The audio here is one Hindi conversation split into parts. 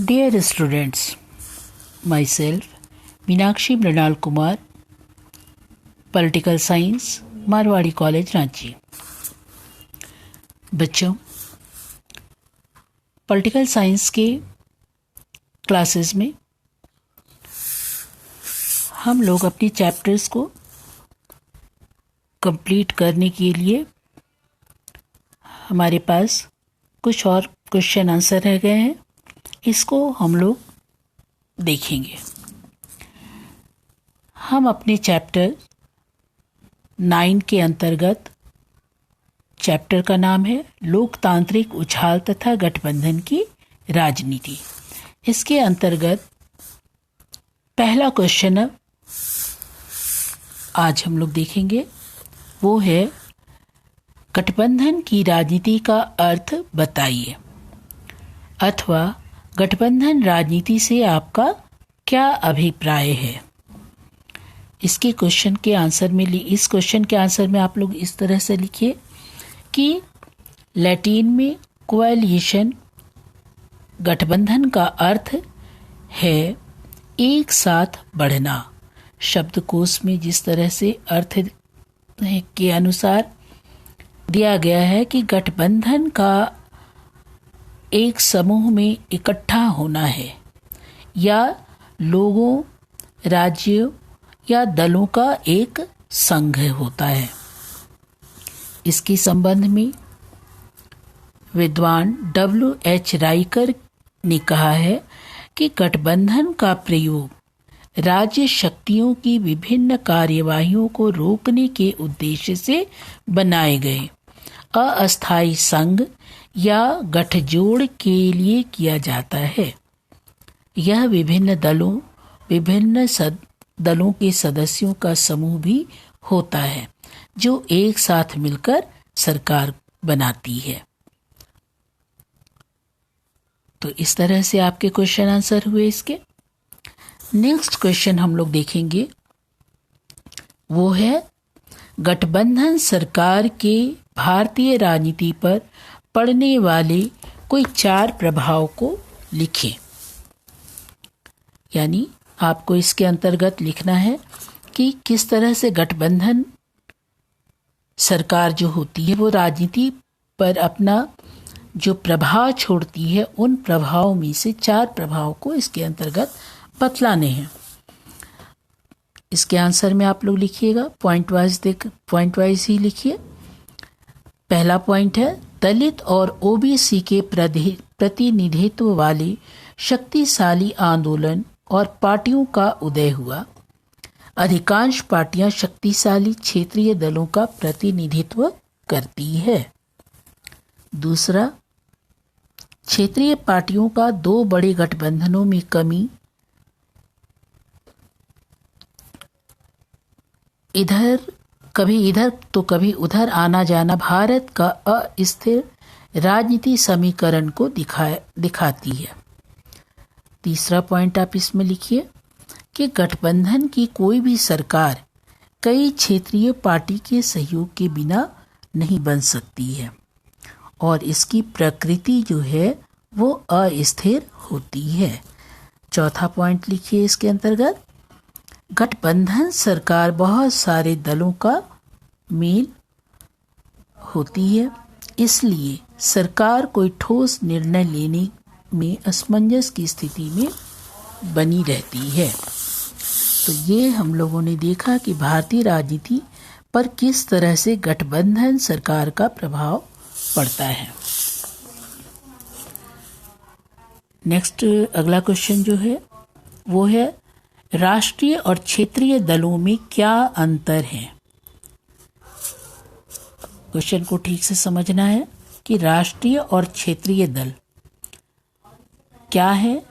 Dear students, myself Meenakshi Mrinal Kumar, political science, Marwari college Ranchi. बच्चों, पॉलिटिकल साइंस के क्लासेस में हम लोग अपनी चैप्टर्स को कंप्लीट करने के लिए हमारे पास कुछ और क्वेश्चन आंसर रह गए हैं। इसको हम लोग देखेंगे। हम अपने चैप्टर 9 के अंतर्गत, चैप्टर का नाम है लोकतांत्रिक उछाल तथा गठबंधन की राजनीति। इसके अंतर्गत पहला क्वेश्चन आज हम लोग देखेंगे, वो है गठबंधन की राजनीति का अर्थ बताइए, अथवा गठबंधन राजनीति से आपका क्या अभिप्राय है। इस क्वेश्चन के आंसर में आप लोग इस तरह से लिखिए कि लैटिन में कोएलिशन, गठबंधन का अर्थ है एक साथ बढ़ना। शब्दकोश में जिस तरह से अर्थ के अनुसार दिया गया है कि गठबंधन का एक समूह में इकट्ठा होना है, या लोगों, राज्यों या दलों का एक संघ होता है। इसके संबंध में विद्वान W.H. राइकर ने कहा है कि गठबंधन का प्रयोग राज्य शक्तियों की विभिन्न कार्यवाहियों को रोकने के उद्देश्य से बनाए गए अस्थायी संघ या गठजोड़ के लिए किया जाता है। यह विभिन्न दलों के सदस्यों का समूह भी होता है जो एक साथ मिलकर सरकार बनाती है। तो इस तरह से आपके क्वेश्चन आंसर हुए। इसके नेक्स्ट क्वेश्चन हम लोग देखेंगे, वो है गठबंधन सरकार के भारतीय राजनीति पर पड़ने वाले कोई 4 प्रभाव को लिखें। यानी आपको इसके अंतर्गत लिखना है कि किस तरह से गठबंधन सरकार जो होती है वो राजनीति पर अपना जो प्रभाव छोड़ती है, उन प्रभावों में से 4 प्रभाव को इसके अंतर्गत बतलाने हैं। इसके आंसर में आप लोग लिखिएगा, पॉइंट वाइज ही लिखिए। पहला पॉइंट है, दलित और ओबीसी के प्रतिनिधित्व वाले शक्तिशाली आंदोलन और पार्टियों का उदय हुआ। अधिकांश पार्टियां शक्तिशाली क्षेत्रीय दलों का प्रतिनिधित्व करती है। दूसरा, क्षेत्रीय पार्टियों का 2 बड़े गठबंधनों में कमी, कभी इधर तो कभी उधर आना जाना भारत का अस्थिर राजनीति समीकरण को दिखाती है। तीसरा पॉइंट आप इसमें लिखिए कि गठबंधन की कोई भी सरकार कई क्षेत्रीय पार्टी के सहयोग के बिना नहीं बन सकती है और इसकी प्रकृति जो है वो अस्थिर होती है। चौथा पॉइंट लिखिए इसके अंतर्गत, गठबंधन सरकार बहुत सारे दलों का मेल होती है, इसलिए सरकार कोई ठोस निर्णय लेने में असमंजस की स्थिति में बनी रहती है। तो ये हम लोगों ने देखा कि भारतीय राजनीति पर किस तरह से गठबंधन सरकार का प्रभाव पड़ता है। नेक्स्ट अगला क्वेश्चन जो है वो है, राष्ट्रीय और क्षेत्रीय दलों में क्या अंतर है। क्वेश्चन को ठीक से समझना है कि राष्ट्रीय और क्षेत्रीय दल क्या है,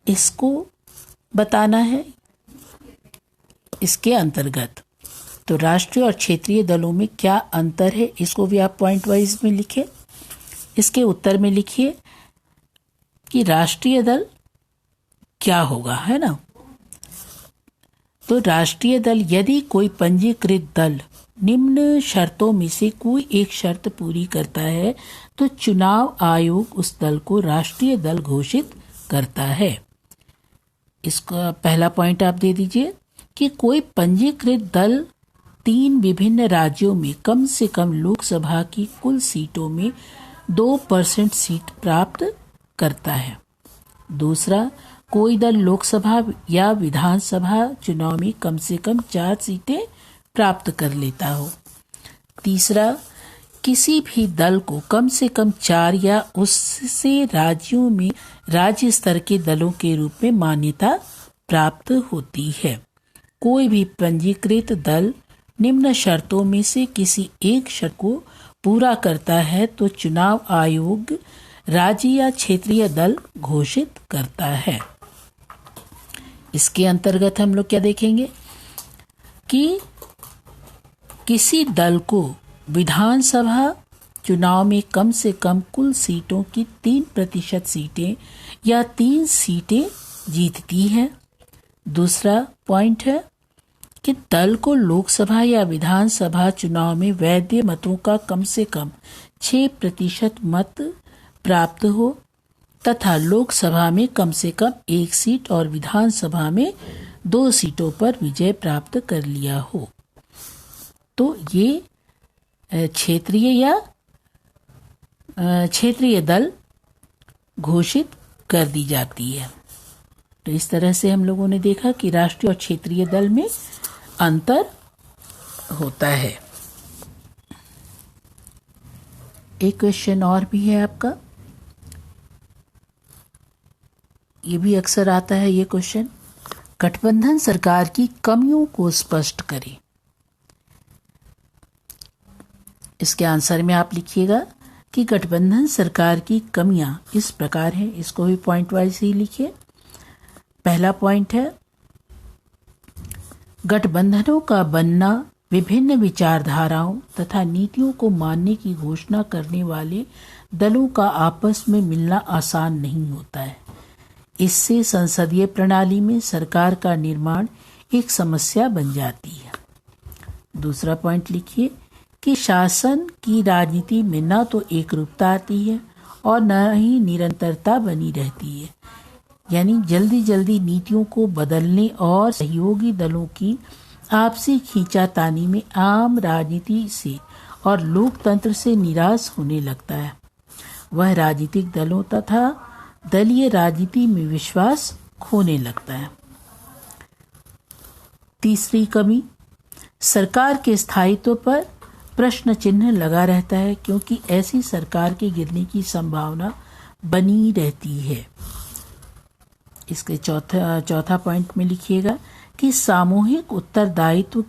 इसको बताना है इसके अंतर्गत। तो राष्ट्रीय और क्षेत्रीय दलों में क्या अंतर है, इसको भी आप पॉइंट वाइज में लिखिए। इसके उत्तर में लिखिए कि राष्ट्रीय दल क्या होगा, है ना। तो राष्ट्रीय दल, यदि कोई पंजीकृत दल निम्न शर्तों में से कोई एक शर्त पूरी करता है तो चुनाव आयोग उस दल को राष्ट्रीय दल घोषित करता है। इसका पहला पॉइंट आप दे दीजिए कि कोई पंजीकृत दल 3 विभिन्न राज्यों में कम से कम लोकसभा की कुल सीटों में 2% सीट प्राप्त करता है। दूसरा, कोई दल लोकसभा या विधानसभा चुनाव में कम से कम 4 सीटें प्राप्त कर लेता हो। तीसरा, किसी भी दल को कम से कम 4 या उससे राज्यों में राज्य स्तर के दलों के रूप में मान्यता प्राप्त होती है। कोई भी पंजीकृत दल निम्न शर्तों में से किसी एक शर्त को पूरा करता है तो चुनाव आयोग राज्य या क्षेत्रीय दल घोषित करता है। इसके अंतर्गत हम लोग क्या देखेंगे कि किसी दल को विधानसभा चुनाव में कम से कम कुल सीटों की 3% सीटें या 3 सीटें जीतती है। दूसरा पॉइंट है कि दल को लोकसभा या विधानसभा चुनाव में वैध मतों का कम से कम 6% मत प्राप्त हो तथा लोकसभा में कम से कम 1 सीट और विधानसभा में 2 सीटों पर विजय प्राप्त कर लिया हो तो ये क्षेत्रीय दल घोषित कर दी जाती है। तो इस तरह से हम लोगों ने देखा कि राष्ट्रीय और क्षेत्रीय दल में अंतर होता है। एक क्वेश्चन और भी है आपका, ये भी अक्सर आता है ये क्वेश्चन, गठबंधन सरकार की कमियों को स्पष्ट करें। इसके आंसर में आप लिखिएगा कि गठबंधन सरकार की कमियां इस प्रकार हैं, इसको भी पॉइंट वाइज ही लिखिए। पहला पॉइंट है, गठबंधनों का बनना विभिन्न विचारधाराओं तथा नीतियों को मानने की घोषणा करने वाले दलों का आपस में मिलना आसान नहीं होता है। इससे संसदीय प्रणाली में सरकार का निर्माण एक समस्या बन जाती है। दूसरा पॉइंट लिखिए कि शासन की राजनीति में न तो एकरूपता आती है और न ही निरंतरता बनी रहती है, यानी जल्दी जल्दी नीतियों को बदलने और सहयोगी दलों की आपसी खींचातानी में आम राजनीति से और लोकतंत्र से निराश होने लगता है। वह राजनीतिक दलों तथा दलीय राजनीति में विश्वास खोने लगता है। तीसरी कमी, सरकार के स्थायित्व पर प्रश्न चिन्ह लगा रहता है क्योंकि ऐसी सरकार के गिरने की संभावना बनी रहती है। इसके चौथा पॉइंट में लिखिएगा कि सामूहिक उत्तरदायित्व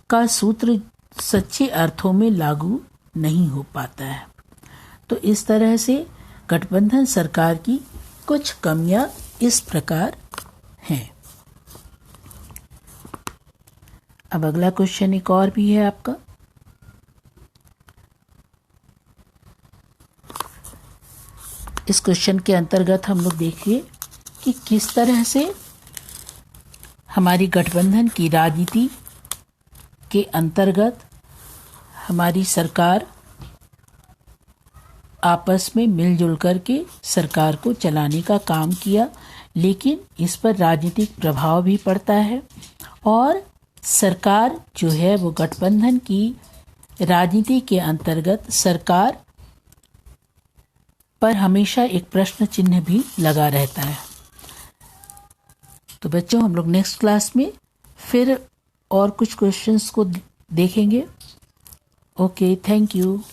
का सूत्र सच्चे अर्थों में लागू नहीं हो पाता है। तो इस तरह से गठबंधन सरकार की कुछ कमियां इस प्रकार हैं। अब अगला क्वेश्चन एक और भी है आपका, इस क्वेश्चन के अंतर्गत हम लोग देखिए कि किस तरह से हमारी गठबंधन की राजनीति के अंतर्गत हमारी सरकार आपस में मिलजुल करके सरकार को चलाने का काम किया, लेकिन इस पर राजनीतिक प्रभाव भी पड़ता है और सरकार जो है वो गठबंधन की राजनीति के अंतर्गत सरकार पर हमेशा एक प्रश्न चिन्ह भी लगा रहता है। तो बच्चों, हम लोग नेक्स्ट क्लास में फिर और कुछ क्वेश्चंस को देखेंगे। Okay, thank you.